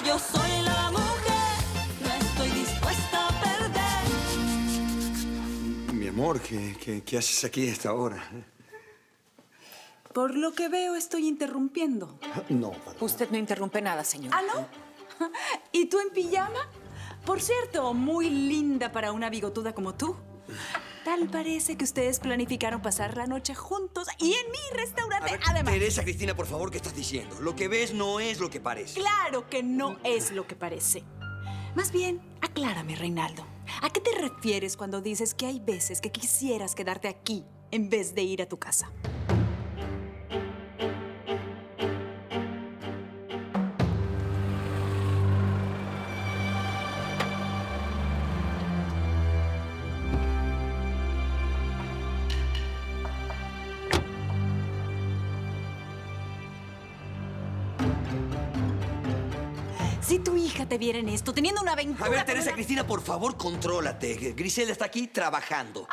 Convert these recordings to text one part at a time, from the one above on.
Yo soy la mujer, no estoy dispuesta a perder. Mi amor, ¿qué haces aquí a esta hora? Por lo que veo, estoy interrumpiendo. No, perdón. Usted no interrumpe nada, señor. ¿Ah, no? ¿Y tú en pijama? Por cierto, muy linda para una bigotuda como tú. Tal parece que ustedes planificaron pasar la noche juntos y en mi restaurante, A ver, además. Teresa, Cristina, por favor, ¿qué estás diciendo? Lo que ves no es lo que parece. Claro que no es lo que parece. Más bien, aclárame, Reinaldo. ¿A qué te refieres cuando dices que hay veces que quisieras quedarte aquí en vez de ir a tu casa? Si tu hija te viera en esto, teniendo una aventura... A ver, como Teresa, la- Cristina, por favor, contrólate. Griselda está aquí trabajando.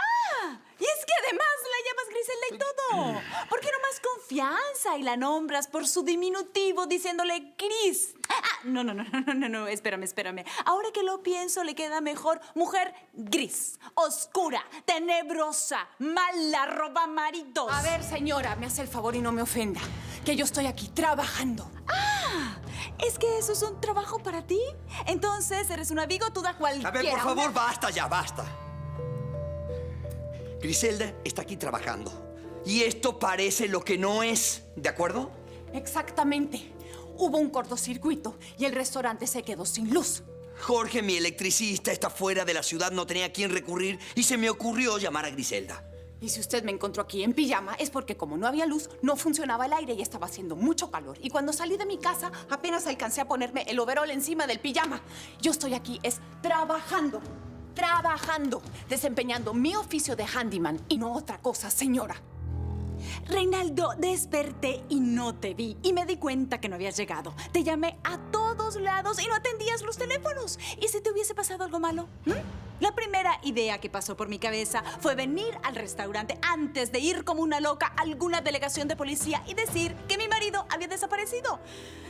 Y es que además la llamas Griselda y todo. ¿Por qué no más confianza y la nombras por su diminutivo diciéndole Gris? No, espérame. Ahora que lo pienso, le queda mejor mujer gris, oscura, tenebrosa, mala, roba maridos. A ver, señora, me hace el favor y no me ofenda. Que yo estoy aquí trabajando. ¿Es que eso es un trabajo para ti? Entonces eres una bigotuda cualquiera. A ver, por favor, una- basta ya, basta. Griselda está aquí trabajando. Y esto parece lo que no es, ¿de acuerdo? Exactamente. Hubo un cortocircuito y el restaurante se quedó sin luz. Jorge, mi electricista, está fuera de la ciudad, no tenía a quién recurrir y se me ocurrió llamar a Griselda. Y si usted me encontró aquí en pijama es porque como no había luz, no funcionaba el aire y estaba haciendo mucho calor. Y cuando salí de mi casa, apenas alcancé a ponerme el overol encima del pijama. Yo estoy aquí es trabajando, desempeñando mi oficio de handyman y no otra cosa, señora. Reinaldo, desperté y no te vi. Y me di cuenta que no habías llegado. Te llamé a todos lados y no atendías los teléfonos. ¿Y si te hubiese pasado algo malo? La primera idea que pasó por mi cabeza fue venir al restaurante antes de ir como una loca a alguna delegación de policía y decir que mi marido había desaparecido.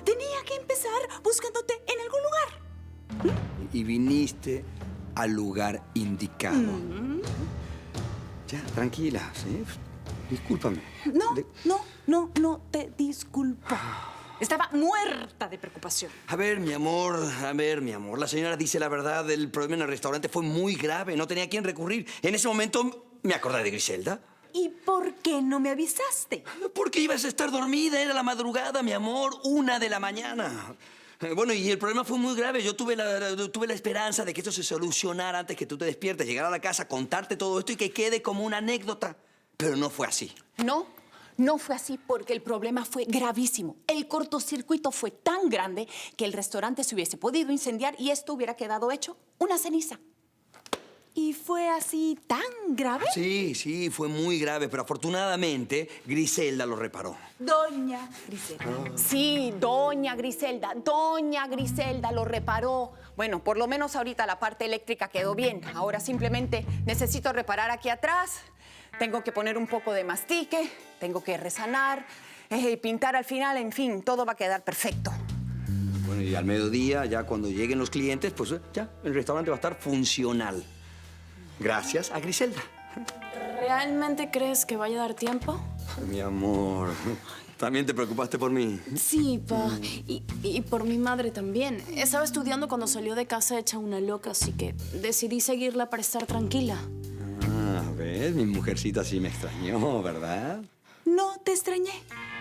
Tenía que empezar buscándote en algún lugar. Y viniste al lugar indicado. Ya, tranquila, ¿sí? Discúlpame. No te disculpo. Estaba muerta de preocupación. A ver, mi amor. La señora dice la verdad. El problema en el restaurante fue muy grave. No tenía a quién recurrir. En ese momento me acordé de Griselda. ¿Y por qué no me avisaste? Porque ibas a estar dormida. Era la madrugada, mi amor. 1 de la mañana. Bueno, y el problema fue muy grave. Yo tuve la esperanza de que esto se solucionara antes que tú te despiertes, llegar a la casa, contarte todo esto y que quede como una anécdota. Pero no fue así. No fue así porque el problema fue gravísimo. El cortocircuito fue tan grande que el restaurante se hubiese podido incendiar y esto hubiera quedado hecho una ceniza. ¿Y fue así tan grave? Sí, fue muy grave, pero afortunadamente Griselda lo reparó. Doña Griselda. Sí, doña Griselda lo reparó. Bueno, por lo menos ahorita la parte eléctrica quedó bien. Ahora simplemente necesito reparar aquí atrás. Tengo que poner un poco de mastique, tengo que resanar, pintar al final, en fin, todo va a quedar perfecto. Bueno, y al mediodía, ya cuando lleguen los clientes, pues ya, el restaurante va a estar funcional. Gracias a Griselda. ¿Realmente crees que vaya a dar tiempo? Mi amor, ¿también te preocupaste por mí? Sí, pa. Y por mi madre también. Estaba estudiando cuando salió de casa hecha una loca, así que decidí seguirla para estar tranquila. ¿Ves? Mi mujercita sí me extrañó, ¿verdad? No te extrañé.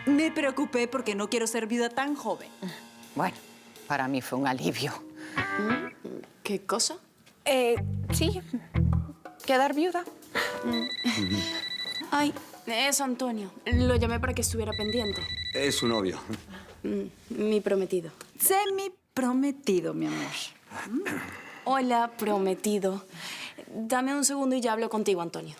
Me preocupé porque no quiero ser viuda tan joven. Bueno, para mí fue un alivio. ¿Qué cosa? Sí, quedar viuda. Ay, es Antonio. Lo llamé para que estuviera pendiente. Es su novio. Mi prometido. Semi prometido, mi amor. Hola, prometido. Dame un segundo y ya hablo contigo, Antonio.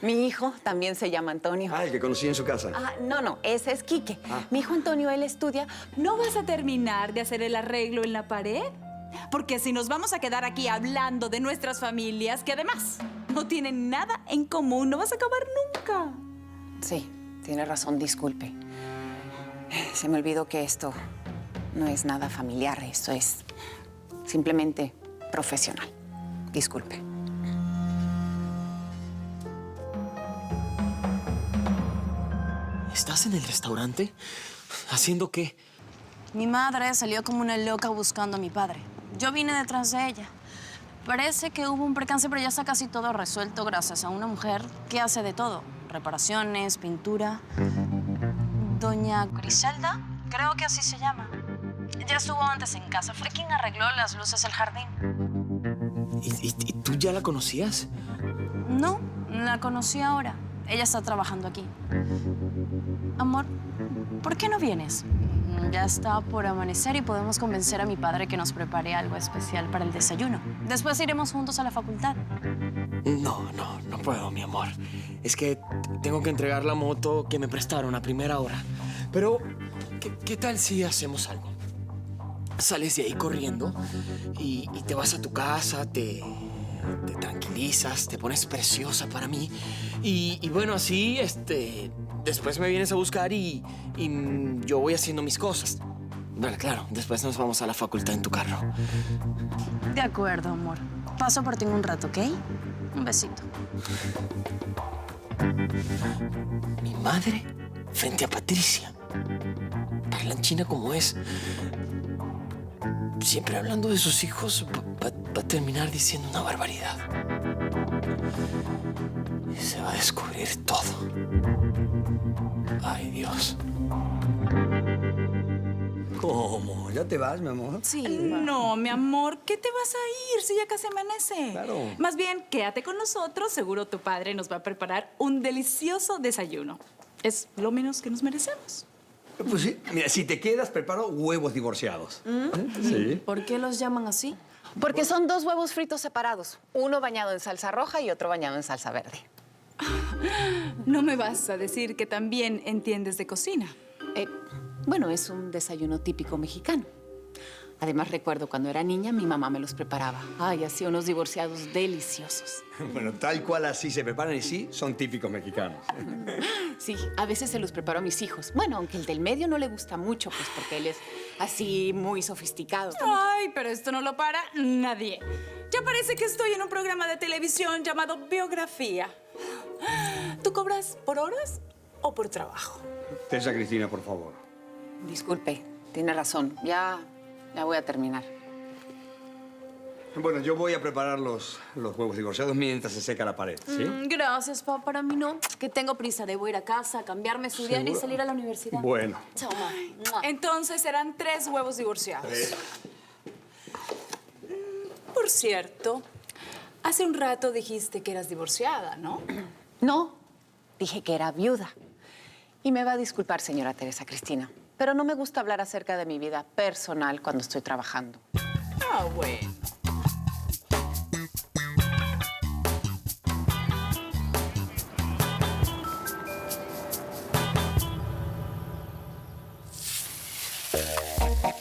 Mi hijo también se llama Antonio. Ah, el que conocí en su casa. No, ese es Quique. Mi hijo Antonio, él estudia. ¿No vas a terminar de hacer el arreglo en la pared? Porque si nos vamos a quedar aquí hablando de nuestras familias, que además no tienen nada en común, no vas a acabar nunca. Sí, tiene razón, disculpe. Se me olvidó que esto no es nada familiar, esto es simplemente profesional. Disculpe. ¿Estás en el restaurante? ¿Haciendo qué? Mi madre salió como una loca buscando a mi padre. Yo vine detrás de ella. Parece que hubo un percance, pero ya está casi todo resuelto gracias a una mujer que hace de todo. Reparaciones, pintura. Doña Griselda, creo que así se llama. Ya estuvo antes en casa. Fue quien arregló las luces del jardín. ¿Y tú ya la conocías? No, la conocí ahora. Ella está trabajando aquí. Amor, ¿por qué no vienes? Ya está por amanecer y podemos convencer a mi padre que nos prepare algo especial para el desayuno. Después iremos juntos a la facultad. No puedo, mi amor. Es que tengo que entregar la moto que me prestaron a primera hora. Pero, ¿qué tal si hacemos algo? Sales de ahí corriendo y te vas a tu casa, te tranquilizas, te pones preciosa para mí. Y bueno, así, después me vienes a buscar y yo voy haciendo mis cosas. Bueno, claro, después nos vamos a la facultad en tu carro. De acuerdo, amor. Paso por ti en un rato, ¿ok? Un besito. Mi madre frente a Patricia. Parlanchina como es. Siempre hablando de sus hijos, va a terminar diciendo una barbaridad. Y se va a descubrir todo. Ay, Dios. ¿Cómo? ¿Ya te vas, mi amor? Sí. No, mi amor, ¿qué te vas a ir si ya casi amanece? Claro. Más bien, quédate con nosotros. Seguro tu padre nos va a preparar un delicioso desayuno. Es lo menos que nos merecemos. Pues sí. Mira, si te quedas, preparo huevos divorciados. Sí. ¿Por qué los llaman así? Porque son 2 huevos fritos separados. Uno bañado en salsa roja y otro bañado en salsa verde. No me vas a decir que también entiendes de cocina. Bueno, es un desayuno típico mexicano. Además, recuerdo cuando era niña, mi mamá me los preparaba. Ay, hacía unos divorciados deliciosos. Bueno, tal cual así se preparan y sí, son típicos mexicanos. Sí, a veces se los preparo a mis hijos. Bueno, aunque el del medio no le gusta mucho, pues porque él es así muy sofisticado. Ay, pero esto no lo para nadie. Ya parece que estoy en un programa de televisión llamado Biografía. ¿Tú cobras por horas o por trabajo? Teresa Cristina, por favor. Disculpe, tiene razón. Ya voy a terminar. Bueno, yo voy a preparar los huevos divorciados mientras se seca la pared, ¿sí? Gracias, papá. Para mí no. Que tengo prisa. Debo ir a casa, cambiarme, estudiar ¿Seguro? y salir a la universidad. Bueno. Chao, mamá. Entonces serán 3 huevos divorciados. Por cierto, hace un rato dijiste que eras divorciada, ¿no? No, dije que era viuda. Y me va a disculpar, señora Teresa Cristina, pero no me gusta hablar acerca de mi vida personal cuando estoy trabajando. Ah, bueno.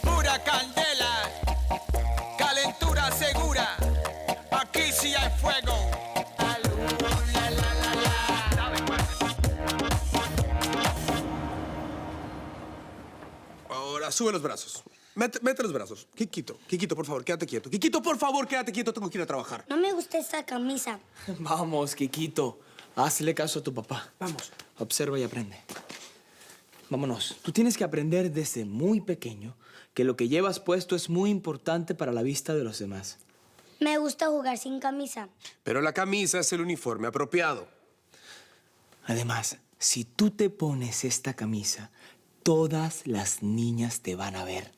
Pura candela, calentura segura, aquí sí hay fuego. Ahora, sube los brazos. Mete los brazos. Quiquito, por favor, quédate quieto. Quiquito, por favor, quédate quieto. Tengo que ir a trabajar. No me gusta esta camisa. Vamos, Kikito. Hazle caso a tu papá. Vamos. Observa y aprende. Vámonos. Tú tienes que aprender desde muy pequeño que lo que llevas puesto es muy importante para la vista de los demás. Me gusta jugar sin camisa. Pero la camisa es el uniforme apropiado. Además, si tú te pones esta camisa, todas las niñas te van a ver.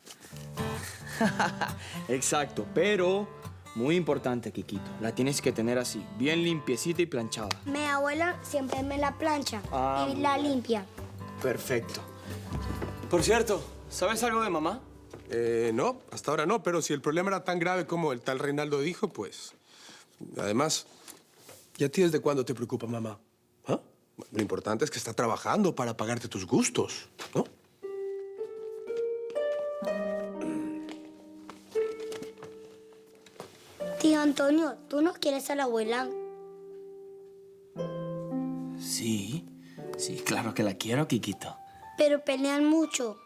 Exacto, pero muy importante, Kikito. La tienes que tener así, bien limpiecita y planchada. Mi abuela siempre me la plancha y la limpia. Perfecto. Por cierto, ¿sabes algo de mamá? No, hasta ahora no, pero si el problema era tan grave como el tal Reinaldo dijo, pues... Además, ¿y a ti desde cuándo te preocupa mamá? ¿Ah? Lo importante es que está trabajando para pagarte tus gustos, ¿no? Tío Antonio, ¿tú no quieres a la abuela? Sí, claro que la quiero, Kikito. Pero pelean mucho.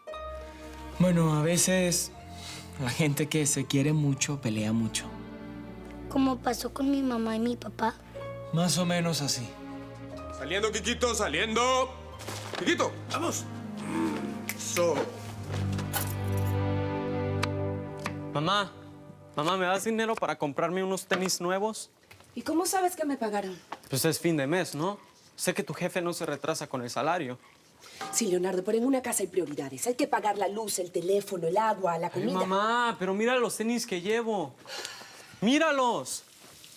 Bueno, a veces la gente que se quiere mucho pelea mucho. Como pasó con mi mamá y mi papá. Más o menos así. Saliendo, Quiquito, saliendo. Quiquito, vamos. Eso. Mamá, ¿me das dinero para comprarme unos tenis nuevos? ¿Y cómo sabes que me pagaron? Pues es fin de mes, ¿no? Sé que tu jefe no se retrasa con el salario. Sí, Leonardo, pero en una casa hay prioridades. Hay que pagar la luz, el teléfono, el agua, la Ay, comida. mamá, pero mira los tenis que llevo. ¡Míralos!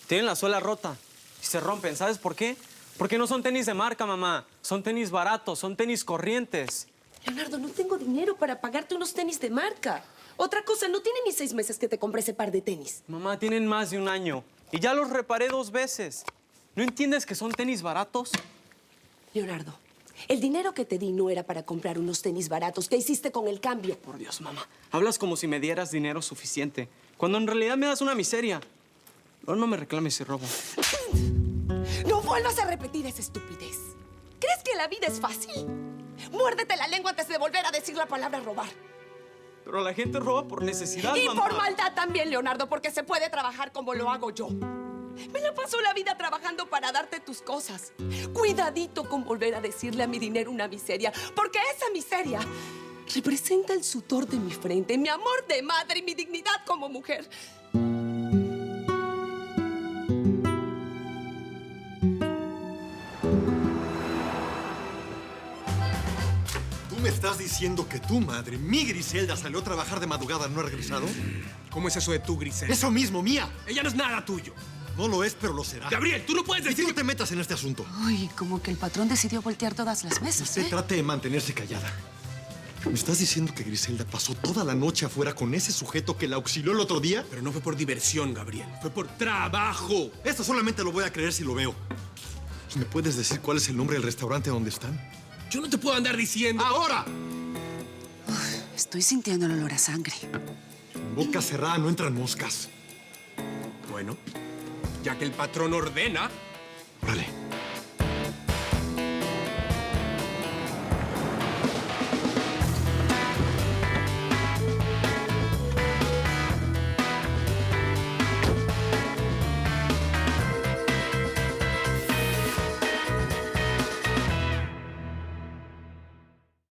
Tienen la suela rota y se rompen. ¿Sabes por qué? Porque no son tenis de marca, mamá. Son tenis baratos, son tenis corrientes. Leonardo, no tengo dinero para pagarte unos tenis de marca. Otra cosa, no tiene ni 6 meses que te compré ese par de tenis. Mamá, tienen más de un año y ya los reparé 2 veces. ¿No entiendes que son tenis baratos? Leonardo, el dinero que te di no era para comprar unos tenis baratos. ¿Qué hiciste con el cambio? Por Dios, mamá. Hablas como si me dieras dinero suficiente, cuando en realidad me das una miseria. No me reclames si robo. No vuelvas a repetir esa estupidez. ¿Crees que la vida es fácil? Muérdete la lengua antes de volver a decir la palabra robar. Pero la gente roba por necesidad, Y mamá. por maldad también, Leonardo, porque se puede trabajar como lo hago yo. Me la paso la vida trabajando para darte tus cosas. Cuidadito con volver a decirle a mi dinero una miseria, porque esa miseria representa el sudor de mi frente, mi amor de madre y mi dignidad como mujer. ¿Tú me estás diciendo que tu madre, mi Griselda, salió a trabajar de madrugada, no ha regresado? ¿Cómo es eso de tu, Griselda? Eso mismo, mía. Ella no es nada tuyo. No lo es, pero lo será. Gabriel, tú no puedes Y decir... tú no te metas en este asunto. Uy, como que el patrón decidió voltear todas las mesas, Usted trate de mantenerse callada. ¿Me estás diciendo que Griselda pasó toda la noche afuera con ese sujeto que la auxilió el otro día? Pero no fue por diversión, Gabriel. Fue por trabajo. Esto solamente lo voy a creer si lo veo. ¿Me puedes decir cuál es el nombre del restaurante donde están? Yo no te puedo andar diciendo... ¡Ahora! Estoy sintiendo el olor a sangre. En boca cerrada no entran moscas. Bueno, ya que el patrón ordena,